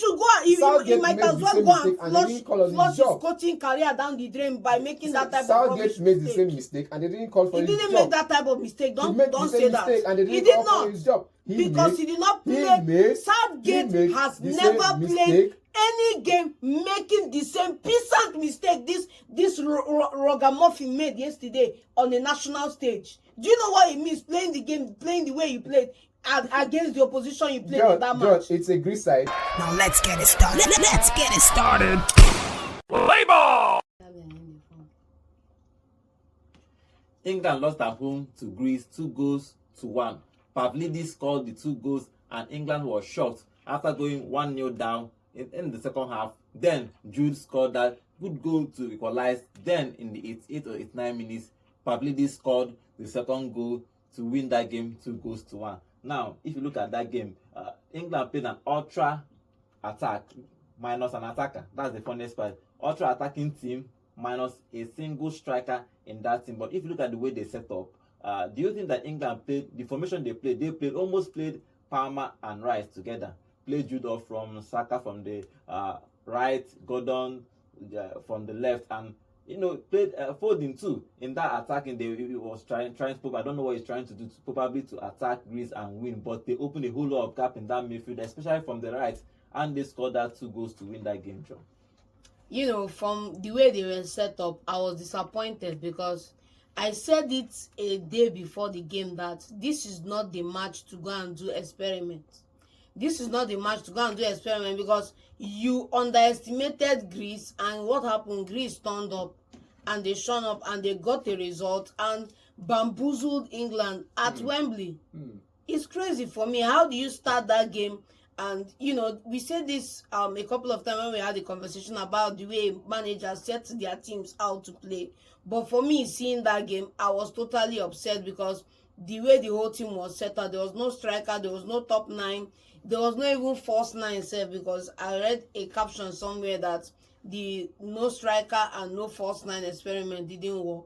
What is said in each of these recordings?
should go and he might as well go and flush his coaching career down the drain by making that type of rubbish mistake. Southgate made the same mistake and they didn't call for his job. He didn't make that type of mistake. Don't say that. And they didn't he did call not for his job. Because he did not play. Southgate has never played any game making the same peasant mistake this ragamuffin made yesterday on the national stage. Do you know what it means playing the game, playing the way you played against the opposition you played in that match? It's a great side. Now let's get it started. Let's get it started. Play ball! England lost at home to Greece 2-1. Pavlidis scored the 2 goals and England was shocked after going 1-0 down in the second half. Then Jude scored that good goal to equalize. Then in the 88 or 89 minutes, Pavlidis scored the second goal to win that game 2-1. Now, if you look at that game, England played an ultra attack minus an attacker. That's the funniest part. Ultra attacking team minus a single striker in that team. But if you look at the way they set up, do you think that England played the formation they played? Almost played Palmer and Rice together. Played Jude off from Saka from the right, Gordon from the left, and played Foden too in that attacking. He was trying to put. I don't know what he's trying to do, probably to attack Greece and win. But they opened a whole lot of gap in that midfield, especially from the right, and they scored that 2 goals to win that game, John. From the way they were set up, I was disappointed because I said it a day before the game that this is not the match to go and do experiments. This is not the match to go and do experiment because you underestimated Greece, and what happened? Greece turned up and they shone up and they got a result and bamboozled England at Wembley. It's crazy for me. How do you start that game? And we said this a couple of times when we had a conversation about the way managers set their teams out to play. But for me, seeing that game, I was totally upset because the way the whole team was set up, there was no striker, there was no top 9, there was not even false 9 itself, because I read a caption somewhere that the no striker and no false 9 experiment didn't work.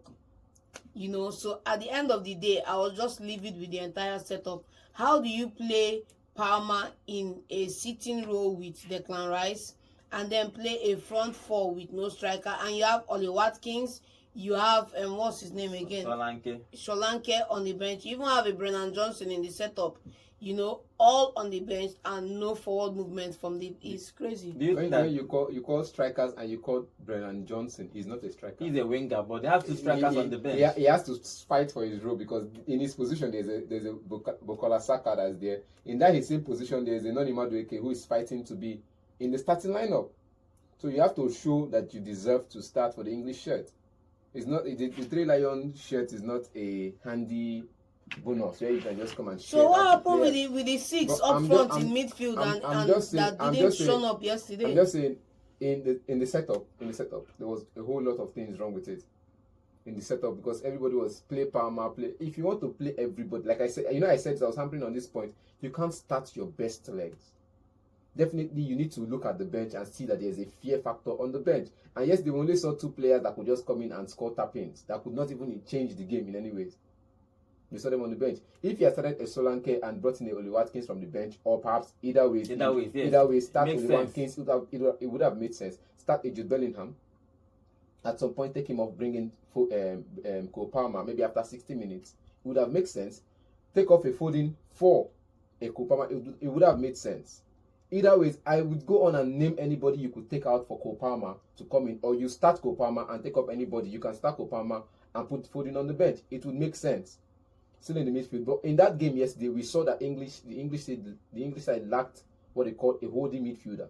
So at the end of the day, I was just livid with the entire setup. How do you play Palmer in a sitting role with Declan Rice and then play a front 4 with no striker, and you have Ollie Watkins, you have what's his name again? Solanke on the bench. You even have a Brennan Johnson in the setup. All on the bench and no forward movement from the. It's crazy. Do you think that you call strikers and you call Brennan Johnson? He's not a striker. He's a winger, but they have 2 strikers on the bench. He has to fight for his role because in his position there's a Bukola Saka that's there. In that his same position there's a Noni Madueke who is fighting to be in the starting lineup. So you have to show that you deserve to start for the English shirt. It's not the 3 Lion shirt is not a handy bonus where you can just come and share. So what happened with the 6 up front in midfield that didn't show up yesterday? I'm just saying in the setup there was a whole lot of things wrong with it in the setup because everybody was play Palmer, play. If you want to play everybody, like I said, I said I was hampering on this point. You can't start your best legs. Definitely, you need to look at the bench and see that there's a fear factor on the bench. And yes, they only saw 2 players that could just come in and score tap-ins. That could not even change the game in any way. You saw them on the bench. If you had started a Solanke and brought in a Ollie Watkins from the bench, or perhaps either way, start Ollie Watkins, it would have made sense. Start a Jude Bellingham. At some point, take him off, bring in Cole Palmer, maybe after 60 minutes. It would have made sense. Take off a Foden for a Cole Palmer. It would have made sense. Either way, I would go on and name anybody you could take out for Cole Palmer to come in, or you start Cole Palmer and take off anybody. You can start Cole Palmer and put Foden on the bench. It would make sense. Still in the midfield. But in that game yesterday, we saw that the English side lacked what they call a holding midfielder.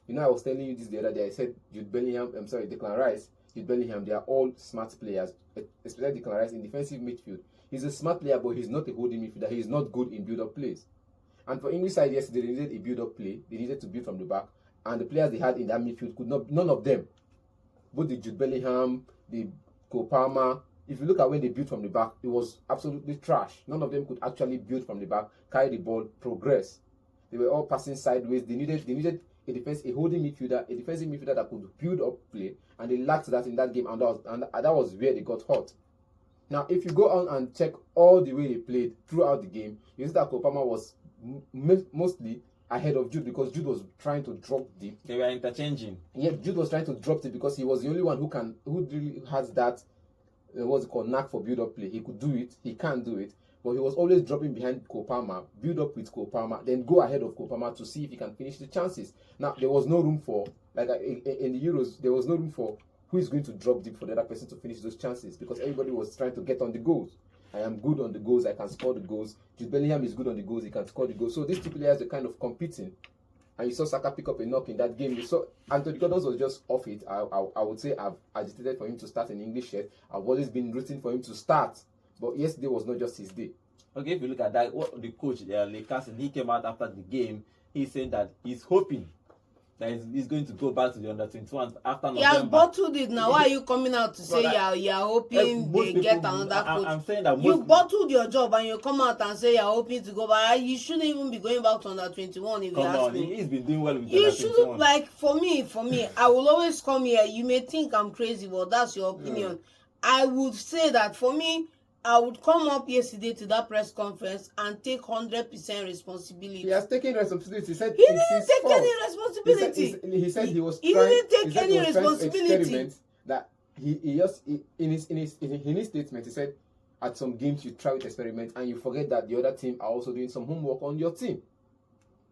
I was telling you this the other day. I said Declan Rice, Jude Bellingham, they are all smart players, especially Declan Rice in defensive midfield. He's a smart player, but he's not a holding midfielder. He's not good in build-up plays. And for English side yesterday, they needed a build-up play. They needed to build from the back. And the players they had in that midfield none of them, both the Jude Bellingham, the Cole Palmer, if you look at when they built from the back, it was absolutely trash. None of them could actually build from the back, carry the ball, progress. They were all passing sideways. They needed a holding midfielder, a defensive midfielder that could build up play, and they lacked that in that game, and that was where they got hot. Now, if you go on and check all the way they played throughout the game, you see that Cole Palmer was mostly ahead of Jude because Jude was trying to drop deep. They were interchanging. Yeah, Jude was trying to drop it because he was the only one who really has that what's it called, knack for build-up play. He could do it. He can't do it. But he was always dropping behind Kopama, build up with Kopama, then go ahead of Kopama to see if he can finish the chances. Now, there was no room for, like in the Euros, there was no room for who is going to drop deep for the other person to finish those chances because everybody was trying to get on the goals. I am good on the goals, I can score the goals. Jude Bellingham is good on the goals, he can score the goals. So these two players are kind of competing. And you saw Saka pick up a knock in that game. You saw Anthony Gordon was just off it. I would say I've agitated for him to start in English shirt. I've always been rooting for him to start. But yesterday was not just his day. Okay, if you look at that, what the coach, Carsley, he came out after the game. He's saying that he's hoping that he's going to go back to the under-21 after November. He has bottled it now. Why are you coming out to say you're hoping most they people get another coach? I'm saying that You bottled your job and you come out and say you're hoping to go back. You shouldn't even be going back to under-21 if you ask me. He's been doing well with You under-21. shouldn't, like, for me, I will always come here. You may think I'm crazy, but that's your opinion. I would say that for me, I would come up yesterday to that press conference and take 100% responsibility. He has taken responsibility. He said He didn't take any responsibility. He said he was He trying. didn't take he said any he was trying to responsibility. experiment. That he just in his statement he said at some games you try with experiment and you forget that the other team are also doing some homework on your team.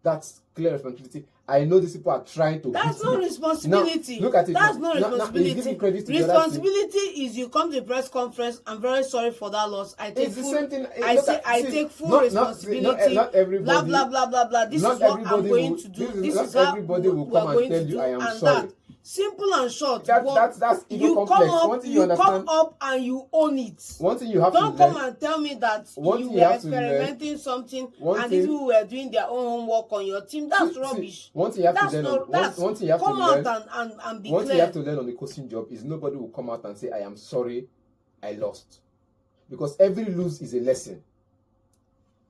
That's clear responsibility. I know these people are trying to. That's not responsibility. Now, look at it. That's now. not responsibility. He's giving credit to the other team. Responsibility is you come to the press conference. I'm very sorry for that loss. I take It's the full. same thing. I take full responsibility. Not everybody. Blah blah blah blah blah. This is what I'm going to do. This is how everybody will we're come going and tell to you do. I am And sorry. that. Simple and short. That's ego you complex. come up, One thing you you understand. come up and you own it. One thing you have Don't to learn. come and tell me that One you thing were you have to learn. experimenting something One and thing- these people were doing their own homework on your team. That's See, rubbish. one thing you have That's to learn. not. That's One thing you have to come learn. out and be One thing you clear. have to learn on the coaching job is nobody will come out and say I am sorry, I lost, because every lose is a lesson.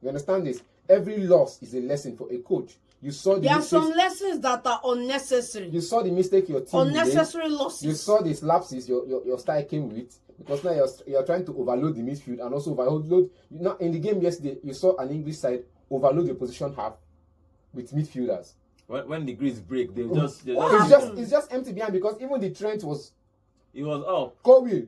You understand this? Every loss is a lesson for a coach. You saw the There are mistakes. some lessons that are unnecessary. You saw the mistake your team made. Unnecessary losses. You saw the lapses your style came with, because now you're trying to overload the midfield and also overload. Now in the game yesterday, you saw an English side overload the position half with midfielders. When the grease break, they What just It's just empty behind because even the Trent was it was up. going.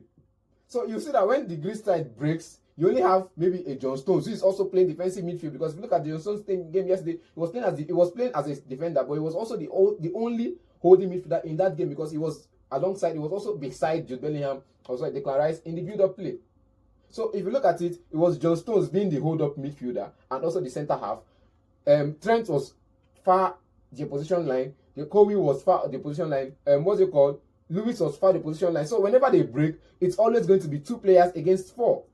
So you see that when the Greece side breaks, you only have maybe a John Stones who is also playing defensive midfield, because if you look at the John Stones game yesterday, he was playing as a defender, but he was also the only holding midfielder in that game because he was also beside Jude Bellingham, also at Declan Rice in the build-up play. So if you look at it, it was John Stones being the hold-up midfielder and also the centre half. Trent was far the position line. The Kobe was far the position line. What's it called? Lewis was far the position line. So whenever they break, it's always going to be 2 players against 4.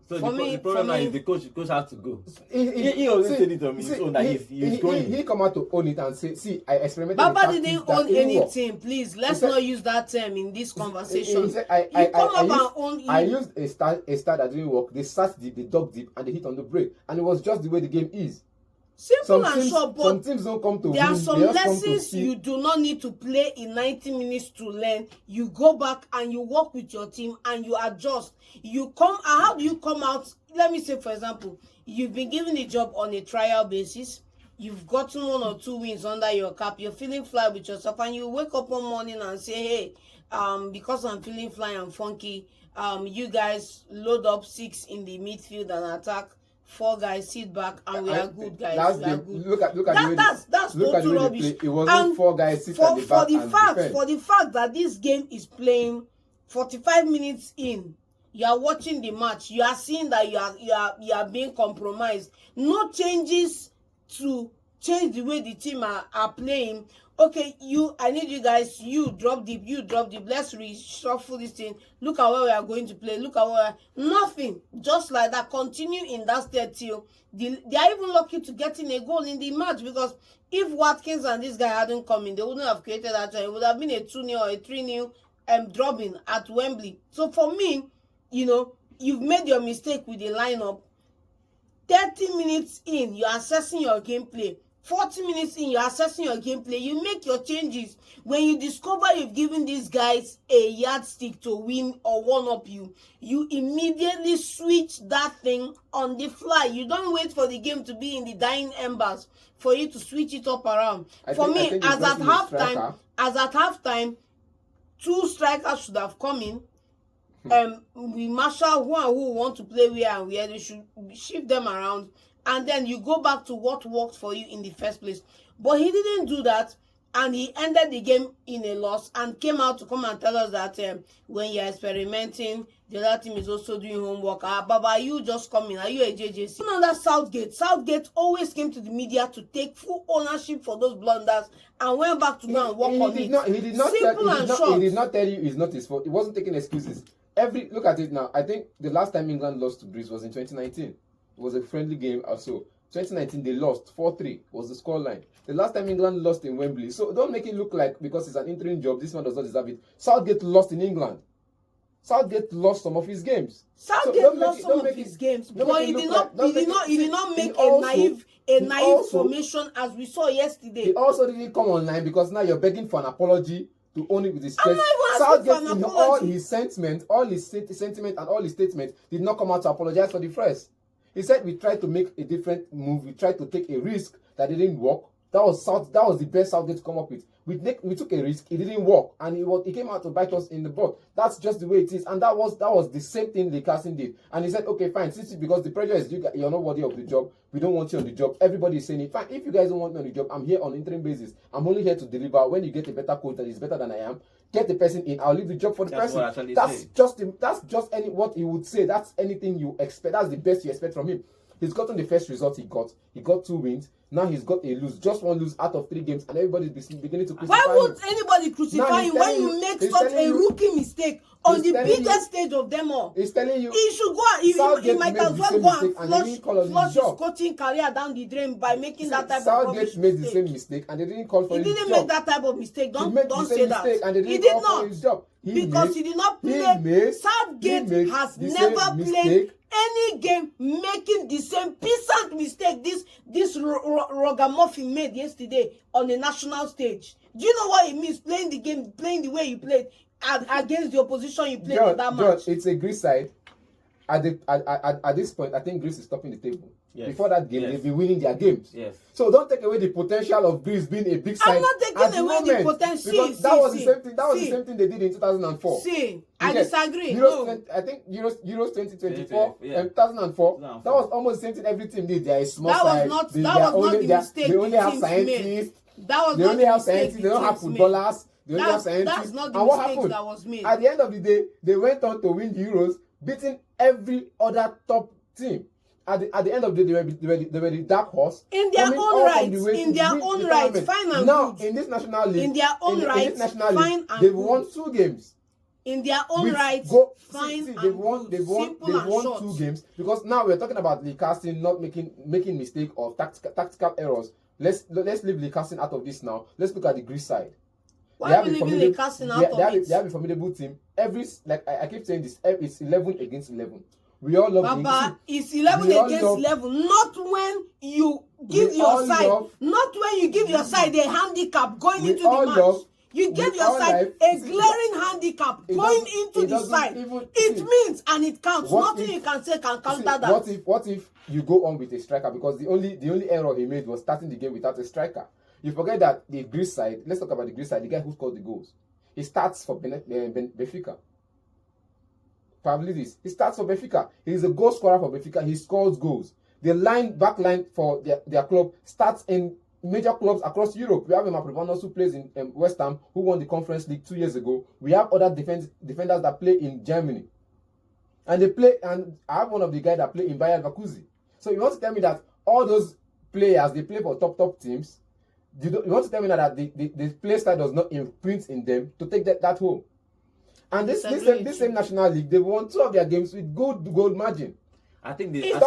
So the problem now is the coach has to go. He always said it on his own that he's going. He come out to own it and say, see, I experimented. Baba didn't own anything. Please, let's not use that term in this conversation. He said, I used a star that didn't work. They sat deep, they dug deep, and they hit on the break. And it was just the way the game is. Simple and short, but some teams don't come to there win. are some lessons you do not need to play in 90 minutes to learn. You go back and you work with your team and you adjust. You come. How do you come out? Let me say, for example, you've been given a job on a trial basis. You've gotten 1 or 2 wins under your cap. You're feeling fly with yourself, and you wake up one morning and say, "Hey, because I'm feeling fly and funky, you guys load up 6 in the midfield and attack. 4 guys sit back and we are good, guys. We are good." Look at that's total rubbish. It wasn't 4 guys sit at the back and defend. For the fact that this game is playing 45 minutes in, you are watching the match. You are seeing that you are being compromised. No changes to change the way the team are playing. Okay, I need you guys. You drop deep. Let's reshuffle this thing. Look at where we are going to play. Look at where nothing. Just like that. Continue in that state till they are even lucky to getting a goal in the match, because if Watkins and this guy hadn't come in, they wouldn't have created that. It would have been a 2-0 or a 3-0 dropping at Wembley. So for me, you've made your mistake with the lineup. 30 minutes in, you're assessing your gameplay. 40 minutes in, you're assessing your gameplay, you make your changes. When you discover you've given these guys a yardstick to win or one up you, you immediately switch that thing on the fly. You don't wait for the game to be in the dying embers for you to switch it up around. As at halftime, 2 strikers should have come in. We marshal who and who want to play where and where. They should shift them around, and then you go back to what worked for you in the first place. But he didn't do that, and he ended the game in a loss and came out to come and tell us that when you're experimenting, the other team is also doing homework. Baba, are you just coming? Are you a JJC? Under Southgate always came to the media to take full ownership for those blunders and went back to go and work on it. He did not tell you it's not his fault. He wasn't taking excuses. Look at it now. I think the last time England lost to Greece was in 2019. It was a friendly game or so. 2019 they lost 4-3 was the scoreline. The last time England lost in Wembley. So don't make it look like because it's an interim job, this one does not deserve it. Southgate lost in England. Southgate lost some of his games. Southgate lost some of his games, but he did not make a naive formation as we saw yesterday. He also didn't come online because now you're begging for an apology to own it with his chest. Southgate, in all his sentiment, and all his statements, did not come out to apologize for the press. He said we tried to make a different move. We tried to take a risk that didn't work. That was the best Southgate to come up with. We took a risk. It didn't work, and it came out to bite us in the butt. That's just the way it is, and that was the same thing Lee Carson did. And he said, okay, fine, since because the pressure is you're not worthy of the job. We don't want you on the job. Everybody is saying it. Fine, if you guys don't want me on the job, I'm here on interim basis. I'm only here to deliver. When you get a better coach that is better than I am, get the person in. I'll leave the job for the person. That's just what he would say. That's anything you expect. That's the best you expect from him. He's gotten the first result he got. He got 2 wins. Now he's got a lose. Just 1 lose out of 3 games, and everybody's beginning to crucify him. Why would anybody crucify him when you make such a rookie mistake on the biggest stage of them all? He's telling you he should go. He might as well go and flush his coaching career down the drain by making that type of mistake. Southgate made the same mistake, and they didn't call for his job. He didn't make that type of mistake. Don't say that. He did not. Because he did not play. Southgate has never played any game making the same peasant mistake this ragamuffin made yesterday on the national stage. Do you know what it means playing the game, playing the way you played against the opposition you played in that match? It's a Greece side. At this point, I think Greece is topping the table. Yes. Before that game, they've been winning their games. Yes. So don't take away the potential of Greece being a big side. I'm not taking away the potential. That was the same thing. That was the same thing they did in 2004. I disagree. I think Euros 2024 and 2004. That was almost the same thing every team did. They are a small side. That was not the mistake. They only have scientists. They only have scientists. They don't have footballers. They only have scientists. That's not the mistake that was made. At the end of the day, they went on to win Euros, beating every other top team. At the end of the day, they were the dark horse. In their own right. Fine and now, good. In this national league, in their own right, fine and they've won 2 games. In their own right, fine and they've won 2 games, because now we're talking about Lee Carson not making mistake or tactical errors. Let's leave Lee Carson out of this now. Let's look at the Greece side. Why are we leaving Lee Carson out of it? They have a formidable team. I keep saying this. It's 11 against 11. We all love Baba, it's 11 against 11. Not when you give your side. Not when you give your side a handicap going into the match. You gave your side a glaring handicap going into the side. It means and it counts. Nothing you can say can counter that. What if you go on with a striker? Because the only error he made was starting the game without a striker. You forget that the Greece side. Let's talk about the Greece side. The guy who scored the goals. He starts for Benfica. Pavlidis. He starts for Benfica. He's a goal scorer for Benfica. He scores goals. The back line for their club starts in major clubs across Europe. We have Mavropanos who plays in West Ham, who won the Conference League 2 years ago. We have other defenders that play in Germany. And I have one of the guys that play in Bayer Leverkusen. So you want to tell me that all those players, they play for top teams? You want to tell me that the play style does not imprint in them to take that home? And this same national league, they won 2 of their games with good goal margin. I think it's of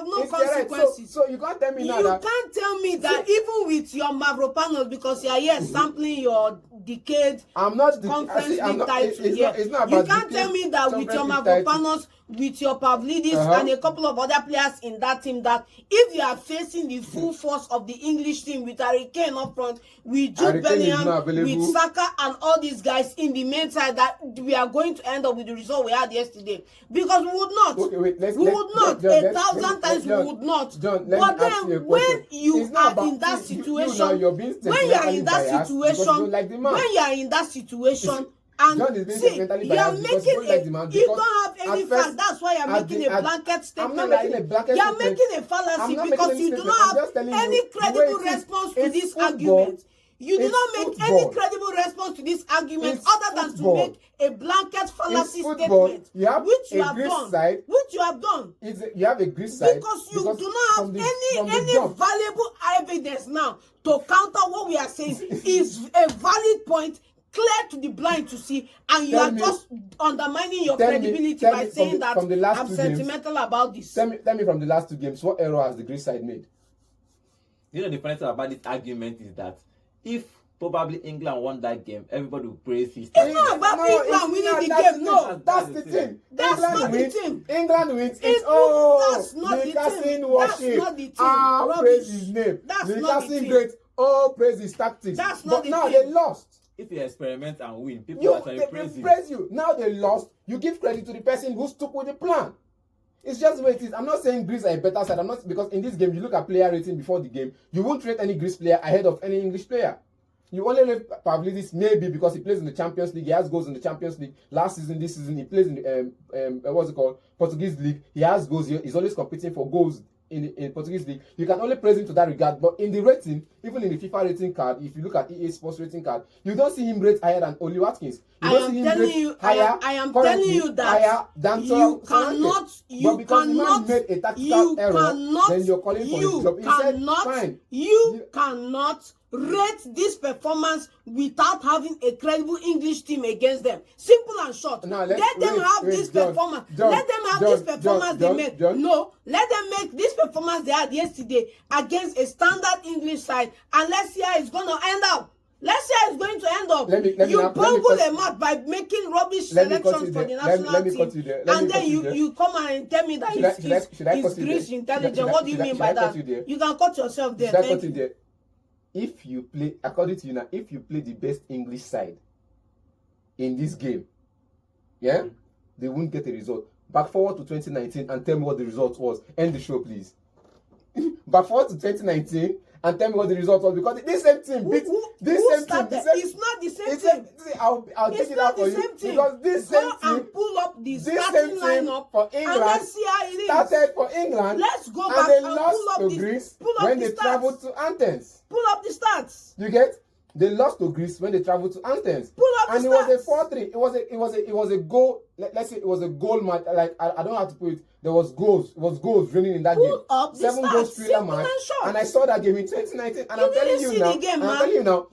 no consequences. So you can't tell me now that... You can't tell me that even with your Mavropanos, because you are here sampling your decade I'm not conference league title here. You can't tell me that with your Mavropanos, with your Pavlidis and a couple of other players in that team, that if you are facing the full force of the English team with Harry Kane up front, with Jude Bellingham, with Saka and all these guys in the main side, that we are going to end up with the result we had yesterday. Because we would not. Okay, wait, we would not. John, 1,000 times we would not. John, but then when you are in that situation, when you are in that situation, when you are in that situation, and see, you are making you don't have any fact. That's why you're making a blanket statement. You're making a fallacy because you do not have any credible response to this argument. You do not make any credible response to this argument other than to make a blanket fallacy statement, which you have done. Which you have done. You have a Greece side because you do not have any valuable evidence now to counter what we are saying is a valid point, clear to the blind to see, and you are just undermining your credibility by saying that I'm sentimental about this. Tell me from the last 2 games, what error has the Greece side made? You know, the funny thing about this argument is that if probably England won that game, everybody will praise his team. It's not about England winning the game. No, that's the thing. That's not the team. England wins. That's not the team. That's not the team. Praise his name. That's not the team. Great. Praise his tactics. That's not the team. But now they lost. If you experiment and win, people actually praise you. Now they lost. You give credit to the person who stuck with the plan. It's just the way it is. I'm not saying Greece are a better side. I'm not, because in this game, you look at player rating before the game, you won't rate any Greece player ahead of any English player. You only rate Pavlidis maybe because he plays in the Champions League. He has goals in the Champions League. Last season, this season, he plays in the what's it called, Portuguese league. He has goals. He's always competing for goals in Portuguese league. You can only praise him to that regard. But in the rating, even in the FIFA rating card, if you look at EA Sports rating card, you don't see him rate higher than Oli Watkins. I am telling you that you cannot made a tactical error, then you're calling for his job. You cannot rate this performance without having a credible English team against them. Simple and short. Let them have this performance. Let them have this performance they made. No, let them make this performance they had yesterday against a standard English side, and let's see how it's going to end up. Let's see how it's going to end up. You bungle a match by making rubbish selections for the national team, and then you come and tell me that it's Greece intelligent. What do you mean by that? You can cut yourself there. Thank you. If you play, according to you now, if you play the best English side in this game, they won't get a result. Back forward to 2019 and tell me what the result was. End the show, please. Back forward to 2019 and tell me what the result was, because this same team beat this same team. It's not the same team. I'll take it out for you, because this same team and pull up the starting lineup for England, and let's see how it is. Started for England. Let's go and back they and lost pull up to Greece the when they traveled to Athens. Pull up the stats. You get? They lost to Greece when they traveled to Athens. Pull up the stats. And it was a 4-3. It was a goal. Let's say it was a goal match. Like I don't know how to put it. There was goals. It was goals raining in that Pull game. Up 7 the goals thriller match. And I saw that game in 2019. And I'm telling you now.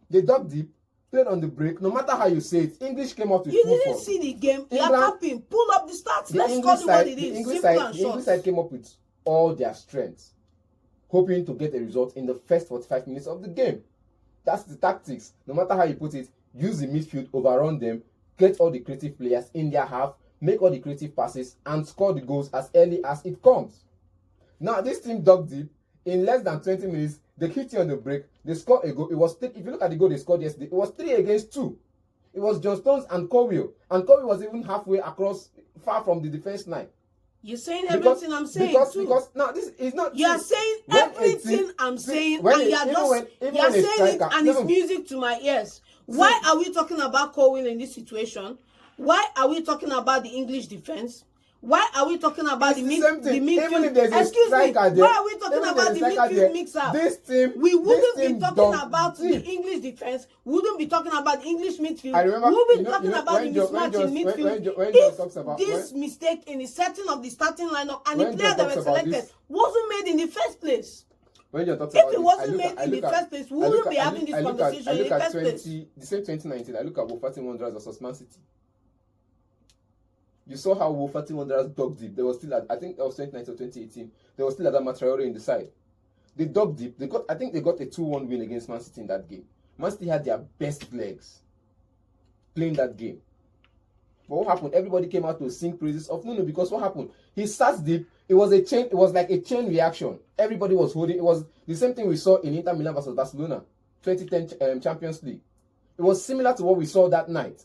They dug deep. Played on the break. No matter how you say it, English came out with full force. You didn't see the game. You're capping. Pull up the stats. Let's call it what it is. The English side came up with all their strengths, hoping to get a result in the first 45 minutes of the game. That's the tactics. No matter how you put it, use the midfield, overrun them, get all the creative players in their half, make all the creative passes, and score the goals as early as it comes. Now, this team dug deep. In less than 20 minutes, they hit you on the break. They scored a goal. It was, if you look at the goal they scored yesterday, it was 3 against 2. It was John Stones and Colwill. And Colwill was even halfway across, far from the defense line. You're saying everything I'm saying because now this is not. You are saying everything I'm saying, and you are saying it, and it's music to my ears. Why are we talking about Colwill in this situation? Why are we talking about the English defense? Why are we talking about the midfield? Excuse me. Why are we talking about the midfield mix-up? This team, we wouldn't be talking about the English defense. We wouldn't be talking about the English midfield. I remember, we would be talking about the mismatch in midfield. If this mistake in the setting of the starting lineup and the player that were selected wasn't made in the first place. When you're talking if it wasn't made in the first place, we wouldn't be having this conversation in the first place. The same 2019, I look at Wolverhampton Wanderers versus Man City. You saw how Wolverhampton Wanderers dug deep. They were still at, I think that was 2019 or 2018. They were still at that Traoré in the side. They dug deep. I think they got a 2-1 win against Man City in that game. Man City had their best legs playing that game. But what happened? Everybody came out to sing praises of Nuno because what happened? He sat deep. It was a chain. It was like a chain reaction. Everybody was holding. It was the same thing we saw in Inter Milan versus Barcelona, 2010 Champions League. It was similar to what we saw that night.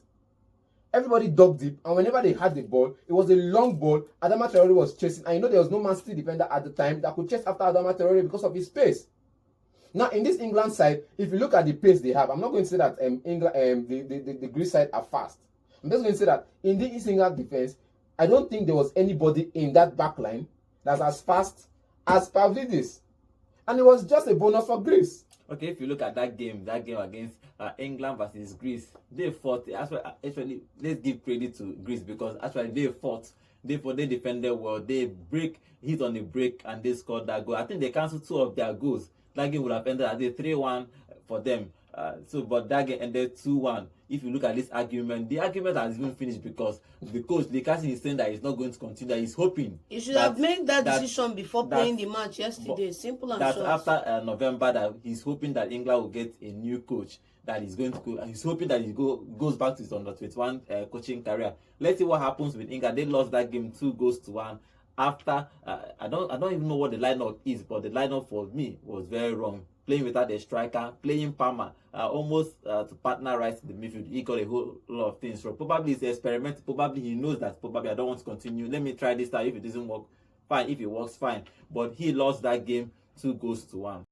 Everybody dug deep, and whenever they had the ball, it was a long ball. Adama Traore was chasing, and you know there was no Man City defender at the time that could chase after Adama Traore because of his pace. Now, in this England side, if you look at the pace they have, I'm not going to say that England, the Greece side are fast. I'm just going to say that in the East England defense, I don't think there was anybody in that back line that's as fast as Pavlidis. And it was just a bonus for Greece. Okay, if you look at that game against England versus Greece, they fought. Actually, let's give credit to Greece because actually they fought. They defended well. They hit on the break, and they scored that goal. I think they cancelled 2 of their goals. That game would have ended as a 3-1 for them. But that game ended 2-1. If you look at this argument, the argument has even finished because the coach, Likasi, is saying that he's not going to continue. That he's hoping. You should have made that decision before playing the match yesterday. Simple and short. After November, that he's hoping that England will get a new coach. That he's going to go. He's hoping that he goes back to his under 21 coaching career. Let's see what happens with England. They lost that game 2-1. After I don't even know what the lineup is, but the lineup for me was very wrong. Playing without a striker, playing Palmer, almost to partner right in the midfield. He got a whole lot of things wrong. Probably it's an experiment. Probably he knows that probably I don't want to continue. Let me try this time. If it doesn't work, fine. If it works, fine. But he lost that game 2-1.